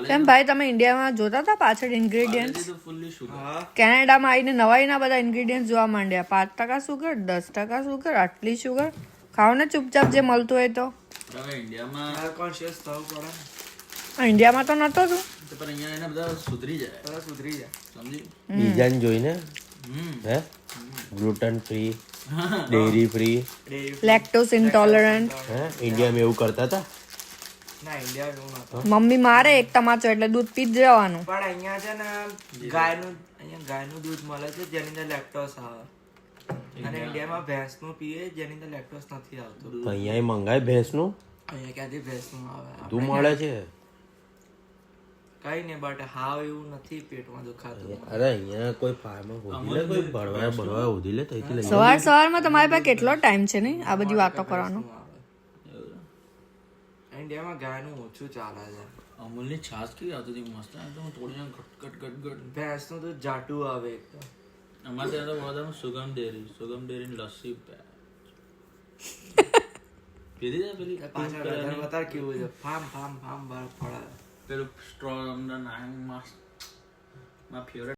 કેમ ભાઈ તમે ઇન્ડિયામાં જોતા હતા પાછળ ઇન્ગ્રેડિયન્ટ્સ? કેનેડામાં આવીને નવા બધા ઇન્ગ્રેડિયન્ટ જોવા માંડ્યા. 5% સુગર, 10% સુગર, આટલી સુગર. ખાઓ ને ચૂપચાપ જે મળતું હોય તો. ઇન્ડિયામાં તો નતો તું. બીજાને જોઈને હે gluten free, dairy free, lactose intolerant. હે ઇન્ડિયામાં એવું કરતા હતા? ના ઇન્ડિયા એવું નતો. મમ્મી મારે એક તમાચો એટલે દૂધ પી જ જવાનું. પણ અહીંયા છે ને ગાયનું દૂધ મળે છે જેની અંદર લેક્ટોઝ આવે, અને ઇન્ડિયામાં ભેંસનું પીએ જેની અંદર લેક્ટોઝ નથી આવતું. અહીંયા મંગાય ભેંસનું? અહીંયા ક્યાંથી ભેંસનું આવે? તું મળે છે કઈ નહીં, બટ હાવ એવું નથી પેટમાં દુખાતું. અરે અહીંયા કોઈ ફાર્મ હોધી લે, કોઈ ભરવા હોધી લે તઈથી લઈ. સવારમાં તમારી પાસે કેટલો ટાઈમ છે નહીં આ બધી વાતો કરવાનો? ઇન્ડિયામાં ગાયનું ઓછું ચાલે છે. અમૂલની છાશ કેવી આવતી હતી મસ્ત, એકદમ થોડી ગટ. ભેંસનું તો જાટું આવે એકદમ. અમારે ત્યાં તો વડોદરામાં સુગમ ડેરીની લસ્સી પીધી છે પેલી પાછળ વધારે કેવું છે, ફામ બહાર પડાવે પેલું સ્ટ્રો અંદર નાખીને મસ્ત. મારા ફેવરેટ